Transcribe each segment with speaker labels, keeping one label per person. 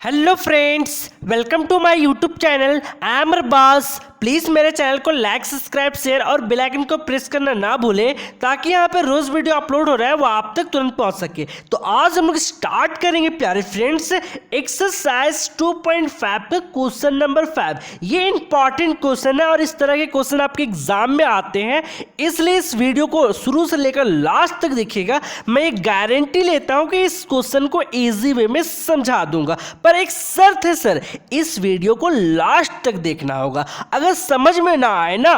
Speaker 1: Hello friends, welcome to my YouTube channel. I am Arbaaz. Please मेरे channel को like, subscribe, share और bell icon को press करना ना भूलें ताकि यहाँ पे रोज़ वीडियो अपलोड हो रहा है वो आप तक तुरंत पहुँच सके। तो आज हम लोग स्टार्ट करेंगे प्यारे फ्रेंड्स एक्सरसाइज 2.5 का क्वेश्चन नंबर 5। ये इंपॉर्टेंट क्वेश्चन है और इस तरह के क्वेश्चन आपके एग्जाम में आते हैं, इसलिए इस वीडियो को शुरू से लेकर लास्ट तक देखिएगा। मैं एक गारंटी लेता हूँ कि इस क्वेश्चन को ईजी वे में समझा दूंगा, पर एक शर्त है सर, इस वीडियो को लास्ट तक देखना होगा। अगर समझ में ना आए ना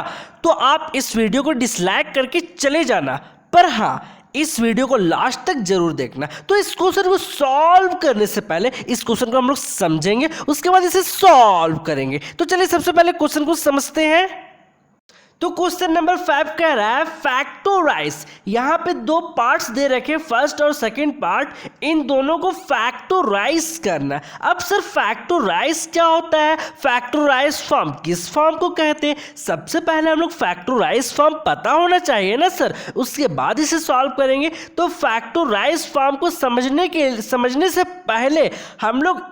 Speaker 1: तो आप इस वीडियो को डिसलाइक करके चले जाना, पर हाँ इस वीडियो को लास्ट तक जरूर देखना। तो इस क्वेश्चन को सॉल्व करने से पहले इस क्वेश्चन को हम लोग समझेंगे, उसके बाद इसे सॉल्व करेंगे। तो चलिए सबसे पहले क्वेश्चन को समझते हैं। तो क्वेश्चन नंबर 5 कह रहा है फैक्टोराइज। यहाँ पे दो पार्ट्स दे रखे, फर्स्ट और सेकंड पार्ट, इन दोनों को फैक्टोराइज करना। अब सर फैक्टोराइज क्या होता है, फैक्टोराइज फॉर्म किस फॉर्म को कहते हैं? सबसे पहले हम लोग फैक्टोराइज फॉर्म पता होना चाहिए ना सर, उसके बाद इसे सॉल्व करेंगे। तो फैक्टोराइज फॉर्म को समझने से पहले हम लोग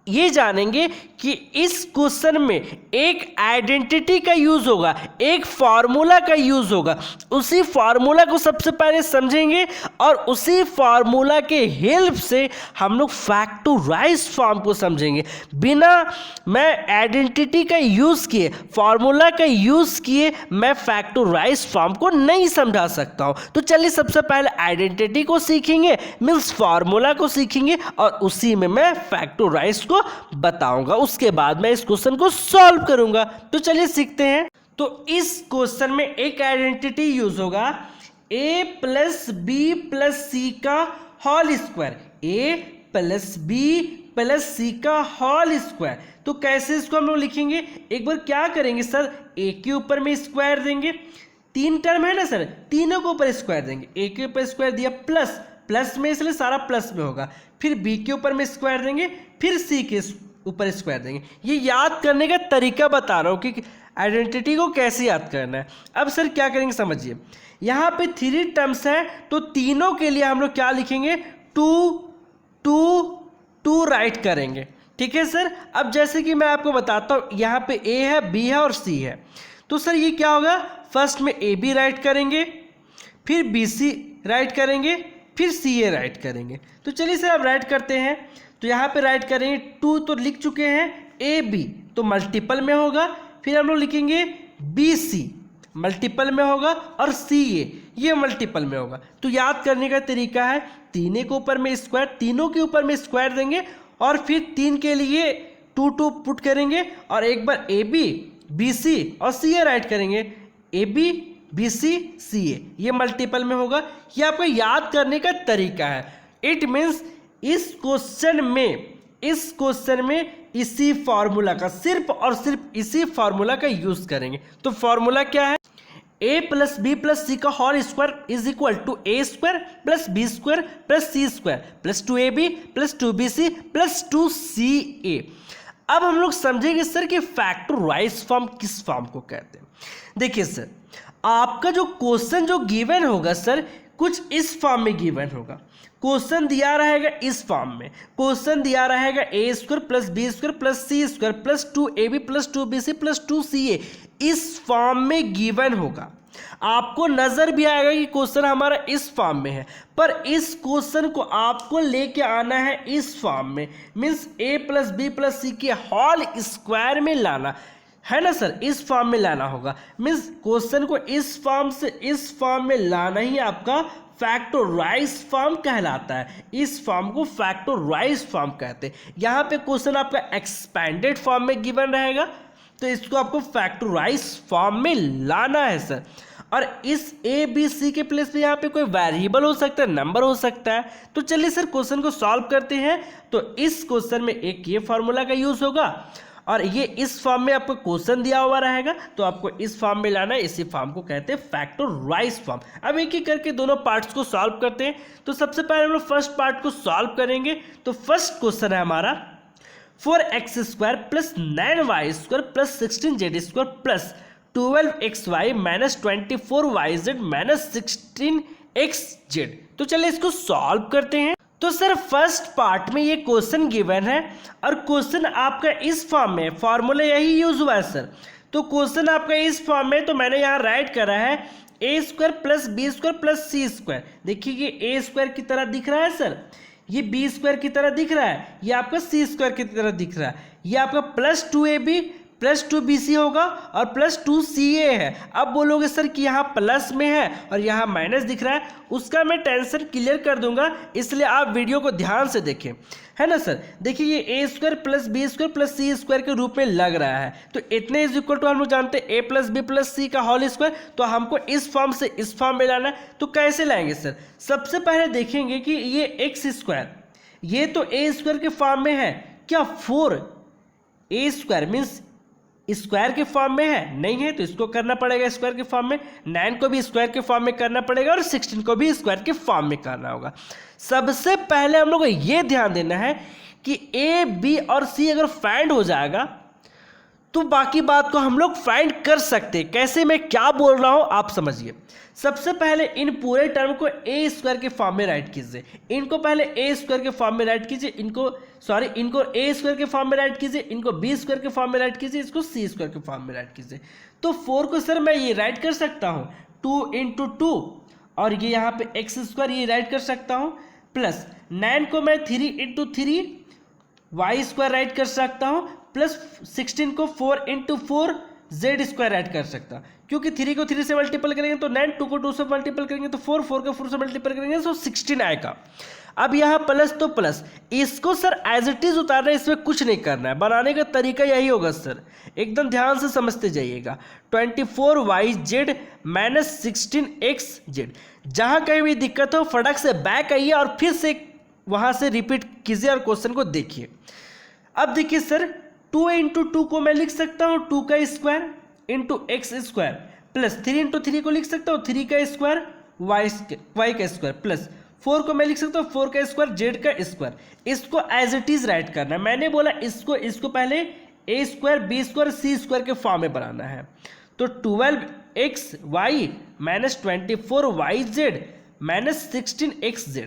Speaker 1: ये जानेंगे कि इस क्वेश्चन में एक आइडेंटिटी का यूज होगा, एक फॉर्मूला का यूज होगा। उसी फॉर्मूला को सबसे पहले समझेंगे और उसी फॉर्मूला के हेल्प से हम लोग फैक्टोराइज फॉर्म को समझेंगे। बिना मैं आइडेंटिटी का यूज किए, फॉर्मूला का यूज किए, मैं फैक्टोराइज फॉर्म को नहीं समझा सकता हूं। तो चलिए सबसे पहले आइडेंटिटी को सीखेंगे, मीन्स फॉर्मूला को सीखेंगे और उसी में मैं फैक्टोराइज को बताऊंगा। उसके बाद मैं इस क्वेश्चन को सॉल्व करूंगा। तो चलिए सीखते हैं। तो इस क्वेश्चन में एक आइडेंटिटी यूज होगा, a plus B plus C का whole square, a plus B plus C का होल स्क्वायर। तो कैसे इसको हम लोग लिखेंगे, एक बार क्या करेंगे सर, a के ऊपर में स्क्वायर देंगे, तीन टर्म है ना सर, तीनों के ऊपर स्क्वायर देंगे। a के ऊपर स्क्वायर दिया, प्लस प्लस में इसलिए सारा प्लस में होगा, फिर b के ऊपर में स्क्वायर देंगे, फिर c के ऊपर स्क्वायर देंगे। ये याद करने का तरीका बता रहा हूँ कि आइडेंटिटी को कैसे याद करना है। अब सर क्या करेंगे समझिए, यहाँ पे 3 टर्म्स है तो तीनों के लिए हम लोग क्या लिखेंगे, 2 राइट करेंगे। ठीक है सर। अब जैसे कि मैं आपको बताता हूँ, यहाँ पे a है, b है और c है। तो सर ये क्या होगा, फर्स्ट में ए बी राइट करेंगे, फिर बी सी राइट करेंगे, फिर सी ए राइट करेंगे। तो चलिए सर अब राइट करते हैं। तो यहाँ पे राइट करेंगे, 2 तो लिख चुके हैं, ए बी तो मल्टीपल में होगा, फिर हम लोग लिखेंगे बी सी मल्टीपल में होगा और सी ए ये मल्टीपल में होगा। तो याद करने का तरीका है, तीनों के ऊपर में स्क्वायर, तीनों के ऊपर में स्क्वायर देंगे और फिर 3 के लिए 2 पुट करेंगे और एक बार ए बी बी सी और सी ए राइट करेंगे, ए बी बी सी सी ए ये मल्टीपल में होगा। ये आपको याद करने का तरीका है। इट मीन्स इस क्वेश्चन में इसी फॉर्मूला का, सिर्फ और सिर्फ इसी फॉर्मूला का यूज करेंगे। तो फॉर्मूला क्या है, a plus B plus C का whole square is equal to a square plus B square plus C square plus 2ab plus 2bc plus 2ca। अब हम लोग समझेंगे सर कि फैक्टोराइज फॉर्म किस फॉर्म को कहते हैं। देखिए सर, आपका जो क्वेश्चन जो गिवन होगा सर, कुछ इस फॉर्म में गिवन होगा। क्वेश्चन दिया रहेगा इस फॉर्म में, क्वेश्चन दिया रहेगा a square plus B square plus C square plus 2ab plus 2bc plus 2ca, इस फॉर्म में गिवन होगा। आपको नजर भी आएगा कि क्वेश्चन हमारा इस फॉर्म में है, पर इस क्वेश्चन को आपको लेके आना है इस फॉर्म में, means a plus B plus C के होल स्क्वायर में लाना है ना सर, इस फॉर्म में लाना होगा। मीन्स क्वेश्चन को इस फॉर्म से इस फॉर्म में लाना ही आपका फैक्टोराइज फॉर्म कहलाता है। इस फॉर्म को फैक्टोराइज फॉर्म कहते हैं। यहाँ पे क्वेश्चन आपका एक्सपेंडेड फॉर्म में गिवन रहेगा, तो इसको आपको फैक्टोराइज फॉर्म में लाना है सर। और इस ए बी सी के प्लेस पे यहाँ पे कोई वेरिएबल हो सकता है, नंबर हो सकता है। तो चलिए सर क्वेश्चन को सॉल्व करते हैं। तो इस क्वेश्चन में एक ये फॉर्मूला का यूज होगा और ये इस फॉर्म में आपको क्वेश्चन दिया हुआ रहेगा, तो आपको इस फॉर्म में लाना है। इसी फॉर्म को कहते हैं फैक्टोराइज फॉर्म। अब एक एक करके दोनों पार्ट्स को सॉल्व करते हैं। तो सबसे पहले हम लोग फर्स्ट पार्ट को सॉल्व करेंगे। तो फर्स्ट क्वेश्चन है हमारा 4x square plus 9y square plus 16z square plus 12xy minus 24yz minus 16xz। तो चलिए इसको सॉल्व करते हैं। तो सर फर्स्ट पार्ट में ये क्वेश्चन गिवन है और क्वेश्चन आपका इस फॉर्म में, फॉर्मूला यही यूज हुआ है सर। तो क्वेश्चन आपका इस फॉर्म में, तो मैंने यहाँ राइट करा है A square plus B square plus C square. देखिए ये ए स्क्वायर की तरह दिख रहा है सर, ये बी स्क्वायर की तरह दिख रहा है, ये आपका सी स्क्वायर की तरह दिख रहा है। ये आपका प्लस 2ab प्लस 2bc होगा और प्लस 2ca है। अब बोलोगे सर कि यहाँ प्लस में है और यहाँ माइनस दिख रहा है, उसका मैं टेंशन क्लियर कर दूंगा, इसलिए आप वीडियो को ध्यान से देखें, है ना सर। देखिए ये A square plus B square plus C square के रूप में लग रहा है। तो इतने इज इक्वल टू हम लोग जानते हैं ए प्लस बी प्लस सी का होल स्क्वायर। तो हमको इस फॉर्म से इस फॉर्म में लाना है। तो कैसे लाएंगे सर? सबसे पहले देखेंगे कि ये एक्स स्क्वायर, ये तो ए स्क्वायर के फॉर्म में है क्या? 4 स्क्वायर मीन्स स्क्वायर के फॉर्म में है, नहीं है तो इसको करना पड़ेगा स्क्वायर के फॉर्म में। 9 को भी स्क्वायर के फॉर्म में करना पड़ेगा और 16 को भी स्क्वायर के फॉर्म में करना होगा। सबसे पहले हम लोग को ये ध्यान देना है कि ए बी और सी अगर फाइंड हो जाएगा तो बाकी बात को हम लोग फाइंड कर सकते हैं। कैसे, मैं क्या बोल रहा हूं आप समझिए। सबसे पहले इन पूरे टर्म को ए स्क्वायर के फॉर्म में राइट कीजिए, इनको पहले ए स्क्वायर के फॉर्म में राइट कीजिए, इनको ए स्क्वायर के फॉर्म में राइट कीजिए, इनको बी स्क्वायर के फॉर्म में राइट कीजिए, इसको सी स्क्वायर के फॉर्म में राइट कीजिए। तो 4 को सर मैं ये राइट कर सकता हूँ 2 इंटू 2 और ये यहाँ पे एक्स स्क्वायर ये राइट कर सकता हूँ, प्लस 9 को मैं 3 इंटू 3 वाई स्क्वायर राइट कर सकता हूँ, प्लस 16 को 4 इंटू 4 जेड स्क्वायर ऐड कर सकता, क्योंकि 3 को 3 से मल्टीपल करेंगे तो 9, 2 को 2 से मल्टीपल करेंगे तो 4, 4 को 4 से मल्टीपल करेंगे तो 16 आएगा। अब यहाँ प्लस तो प्लस, इसको सर एज इट इज उतारना है, इसमें कुछ नहीं करना है। बनाने का तरीका यही होगा सर, एकदम ध्यान से समझते जाइएगा। 24yz minus 16xz। जहाँ कहीं भी दिक्कत हो फटक से बैक आइए और फिर से वहाँ से रिपीट कीजिए और क्वेश्चन को देखिए। अब देखिए सर 2 इंटू 2 को मैं लिख सकता हूँ 2 का square into x square, plus 3 into 3 को लिख सकता हूँ 3 का स्क्वायर वाई का स्क्वायर, प्लस 4 को मैं लिख सकता हूँ 4 का स्क्वायर जेड का स्क्वायर। इसको एज इट इज राइट करना है। मैंने बोला इसको पहले ए स्क्वायर बी स्क्वायर सी स्क्वायर के फॉर्म में बनाना है। तो 12xy minus 24yz minus 16xz।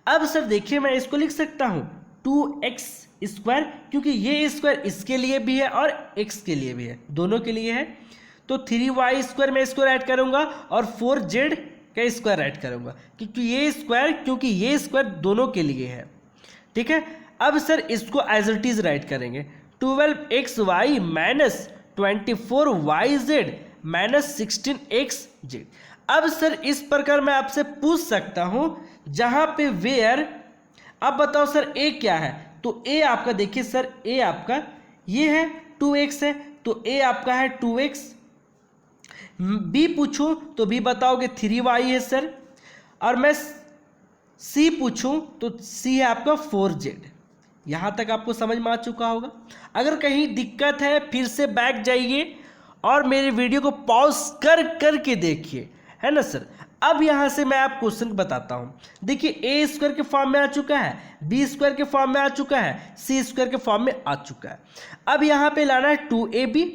Speaker 1: अब सर देखिए मैं इसको लिख सकता हूँ 2x स्क्वायर, क्योंकि ये स्क्वायर इसके लिए भी है और x के लिए भी है, दोनों के लिए है। तो 3y स्क्वायर मैं इसको ऐड करूंगा और 4z का स्क्वायर ऐड करूंगा, क्योंकि ये स्क्वायर दोनों के लिए है, ठीक है। अब सर इसको एज इट इज राइट करेंगे 12xy minus 24yz minus 16xz। अब सर इस प्रकार मैं आपसे पूछ सकता हूं जहां पे वेयर, अब बताओ सर ए क्या है? तो ए आपका देखिए सर, ए आपका ये है 2x है, तो ए आपका है 2x। बी पूछूं तो बी बताओगे 3y है सर, और मैं सी पूछूं तो सी है आपका 4z। यहां तक आपको समझ में आ चुका होगा। अगर कहीं दिक्कत है फिर से बैक जाइए और मेरे वीडियो को पॉज करके देखिए, है ना सर। अब यहां से मैं आप क्वेश्चन बताता हूं। देखिए ए स्क्वायर के फॉर्म में आ चुका है, बी स्क्वायर के फॉर्म में आ चुका है, सी स्क्वायर के फॉर्म में आ चुका है। अब यहां पे लाना है 2ab,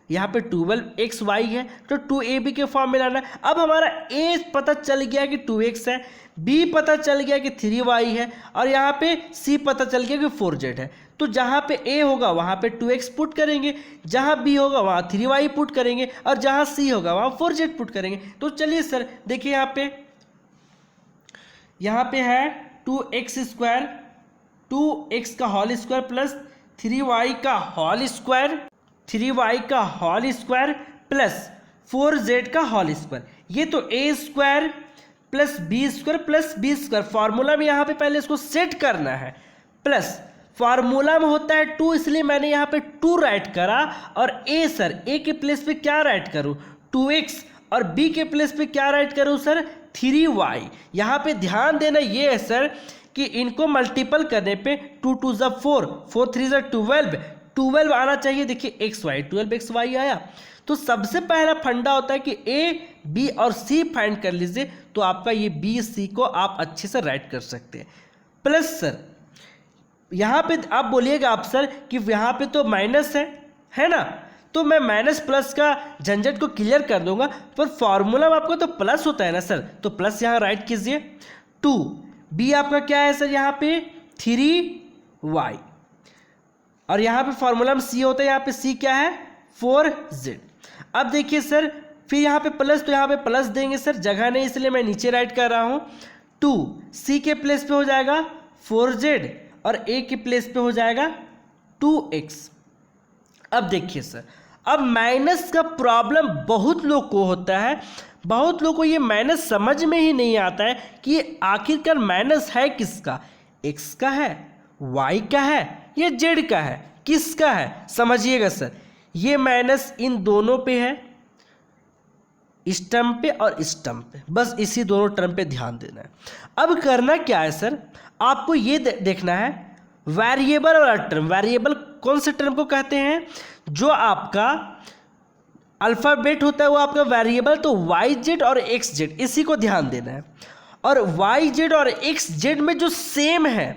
Speaker 1: यहाँ पे 12xy है तो 2ab के फॉर्म में लाना है। अब हमारा a पता चल गया कि 2x है, b पता चल गया कि 3y है और यहाँ पे c पता चल गया कि 4z है। तो जहाँ पे a होगा वहाँ पे 2x पुट करेंगे, जहाँ b होगा वहाँ 3y पुट करेंगे और जहाँ c होगा वहाँ 4z पुट करेंगे। तो चलिए सर देखिए यहाँ पे है 2x स्क्वायर, 2x का होल स्क्वायर प्लस 3y का होल स्क्वायर, 3y का होल स्क्वायर प्लस 4z का होल स्क्वायर। ये तो a square plus B square plus B square, formula में यहाँ पे पहले इसको सेट करना है, प्लस फार्मूला में होता है 2, इसलिए मैंने यहाँ पे 2 राइट करा। और a सर a के प्लेस पे क्या राइट करूँ 2x, और b के प्लेस पे क्या राइट करूँ सर 3y। यहाँ पे ध्यान देना ये है सर कि इनको मल्टीपल करने पे 2 2 ज़ा 4, 4 3 ज़ा 12 आना चाहिए। देखिए xy 12xy आया। तो सबसे पहला फंडा होता है कि a b और c फाइंड कर लीजिए, तो आपका ये b c को आप अच्छे से राइट कर सकते हैं। प्लस सर यहाँ पे आप बोलिएगा आप सर कि यहाँ पे तो माइनस है ना, तो मैं माइनस प्लस का झंझट को क्लियर कर दूंगा, पर फॉर्मूला में आपको तो प्लस होता है ना सर, तो प्लस यहाँ राइट कीजिए 2 बी आपका क्या है सर यहाँ पे 3y, और यहाँ पे फॉर्मूला में सी होता है, यहाँ पे सी क्या है 4z। अब देखिए सर फिर यहाँ पे प्लस, तो यहाँ पे प्लस देंगे सर, जगह नहीं इसलिए मैं नीचे राइट कर रहा हूँ। 2 के प्लेस पे हो जाएगा 4z और a के प्लेस पे हो जाएगा 2x। अब देखिए सर, अब माइनस का प्रॉब्लम बहुत लोग को होता है, बहुत लोग को ये माइनस समझ में ही नहीं आता है कि आखिरकार माइनस है किसका, x का है, y का है या z का है, किसका है। समझिएगा सर, ये माइनस इन दोनों पे है, इस टर्म पे और इस टर्म पे, बस इसी दोनों टर्म पे ध्यान देना है। अब करना क्या है सर, आपको ये देखना है वेरिएबल वाला टर्म। वेरिएबल कौन से टर्म को कहते हैं, जो आपका अल्फ़ाबेट होता है वो आपका वेरिएबल, तो वाई जेड और एक्स जेड, इसी को ध्यान देना है। और वाई जेड और एक्स जेड में जो सेम है,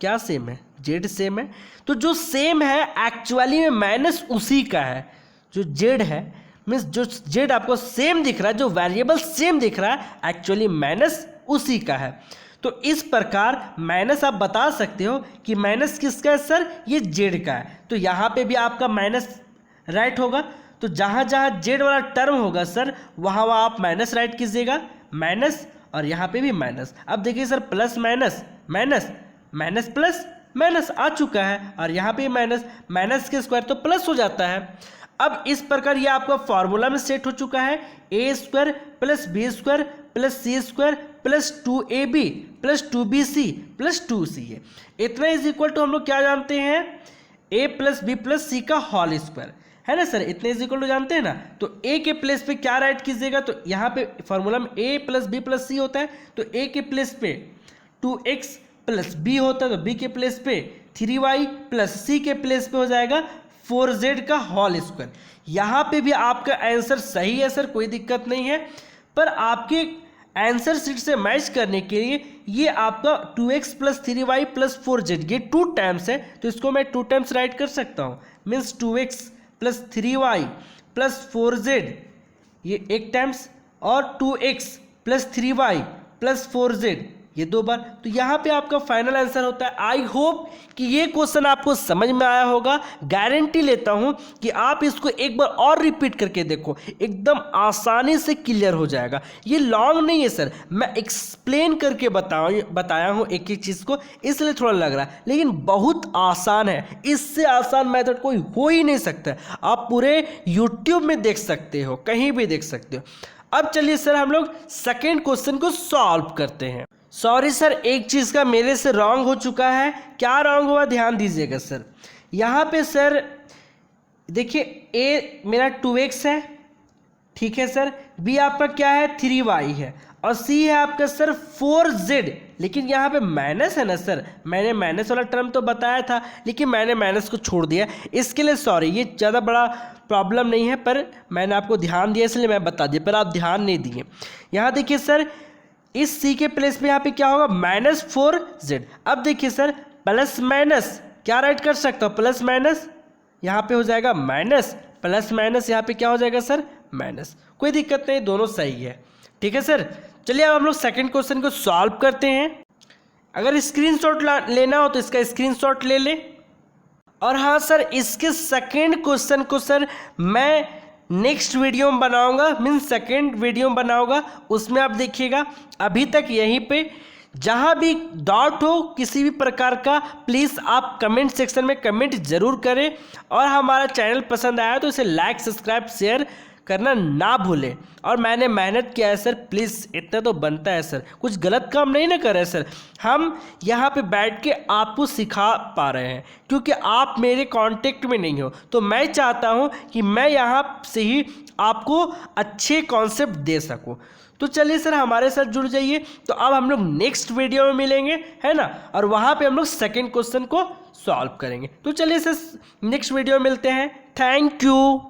Speaker 1: क्या सेम है, जेड सेम है, तो जो सेम है एक्चुअली में माइनस उसी का है। जो जेड है मीन्स जो जेड आपको सेम दिख रहा है, जो वेरिएबल सेम दिख रहा है, एक्चुअली माइनस उसी का है। तो इस प्रकार माइनस आप बता सकते हो कि माइनस किसका है सर, ये जेड का है। तो यहाँ पे भी आपका माइनस राइट होगा, तो जहाँ जहाँ जेड वाला टर्म होगा सर वहाँ वहाँ आप माइनस राइट कीजिएगा, माइनस, और यहाँ पे भी माइनस। अब देखिए sir plus minus minus minus plus minus आ चुका है, और यहाँ पे माइनस, माइनस के स्क्वायर तो प्लस हो जाता है। अब इस प्रकार ये आपका फॉर्मूला में सेट हो चुका है, A square plus B square plus C square plus 2ab plus 2bc plus 2ca। इतना इज इक्वल टू हम लोग क्या जानते हैं, a plus B plus C का होल स्क्वायर, है ना सर। इतने इज इक्वल टू जानते हैं ना, तो a के प्लेस पे क्या राइट कीजिएगा, तो यहाँ पे फॉर्मूला में a प्लस बी प्लस सी होता है, तो a के प्लेस पे 2x प्लस b होता है, तो b के प्लेस पे 3y प्लस c के प्लेस पे हो जाएगा 4z का होल स्क्वायर। यहाँ पे भी आपका आंसर सही है सर, कोई दिक्कत नहीं है, पर आपके आंसर शीट से मैच करने के लिए ये आपका 2x plus 3y plus 4z, ये 2 टाइम्स है, तो इसको मैं 2 टाइम्स राइट कर सकता हूँ। Means 2x plus 3y plus 4z ये 1 टाइम्स, और 2x plus 3y plus 4z ये 2 बार। तो यहाँ पे आपका फाइनल आंसर होता है। आई होप कि ये क्वेश्चन आपको समझ में आया होगा। गारंटी लेता हूँ कि आप इसको एक बार और रिपीट करके देखो, एकदम आसानी से क्लियर हो जाएगा। ये लॉन्ग नहीं है सर, मैं एक्सप्लेन करके बताया हूँ एक एक चीज़ को, इसलिए थोड़ा लग रहा है, लेकिन बहुत आसान है। इससे आसान मेथड कोई हो ही नहीं सकता। आप पूरे यूट्यूब में देख सकते हो, कहीं भी देख सकते हो। अब चलिए सर हम लोग सेकेंड क्वेश्चन को सॉल्व करते हैं। सॉरी सर, एक चीज़ का मेरे से रॉन्ग हो चुका है। क्या रॉन्ग हुआ ध्यान दीजिएगा सर। यहाँ पे सर देखिए ए मेरा 2x है, ठीक है सर, बी आपका क्या है 3y है, और सी है आपका सर 4z। लेकिन यहाँ पे माइनस है ना सर, मैंने माइनस वाला टर्म तो बताया था, लेकिन मैंने माइनस को छोड़ दिया, इसके लिए सॉरी। ये ज़्यादा बड़ा प्रॉब्लम नहीं है, पर मैंने आपको ध्यान दिया इसलिए मैं बता दिया, पर आप ध्यान नहीं दिए। यहाँ देखिए सर इस c के प्लेस में यहाँ पे क्या होगा -4z। अब देखिए सर प्लस माइनस क्या राइट कर सकता हूँ, प्लस माइनस यहाँ पे हो जाएगा माइनस, प्लस माइनस यहाँ पे क्या हो जाएगा सर माइनस। कोई दिक्कत नहीं, दोनों सही है, ठीक है सर। चलिए अब हम लोग सेकंड क्वेश्चन को सॉल्व करते हैं। अगर स्क्रीनशॉट लेना हो तो इसका स्क्रीनशॉट ले लें। और हाँ सर, इसके सेकंड क्वेश्चन को सर मैं नेक्स्ट वीडियो में बनाऊंगा, मीन्स सेकेंड वीडियो में बनाऊंगा, उसमें आप देखिएगा। अभी तक यहीं पे जहाँ भी डाउट हो किसी भी प्रकार का, प्लीज़ आप कमेंट सेक्शन में कमेंट ज़रूर करें। और हमारा चैनल पसंद आया तो इसे लाइक सब्सक्राइब शेयर करना ना भूलें। और मैंने मेहनत किया है सर, प्लीज़ इतना तो बनता है सर, कुछ गलत काम नहीं ना कर रहे सर। हम यहाँ पे बैठ के आपको सिखा पा रहे हैं, क्योंकि आप मेरे कांटेक्ट में नहीं हो, तो मैं चाहता हूँ कि मैं यहाँ से ही आपको अच्छे कॉन्सेप्ट दे सकूँ। तो चलिए सर हमारे साथ जुड़ जाइए। तो अब हम लोग नेक्स्ट वीडियो में मिलेंगे, है ना, और वहाँ पे हम लोग सेकेंड क्वेश्चन को सॉल्व करेंगे। तो चलिए सर नेक्स्ट वीडियो में मिलते हैं। Thank you.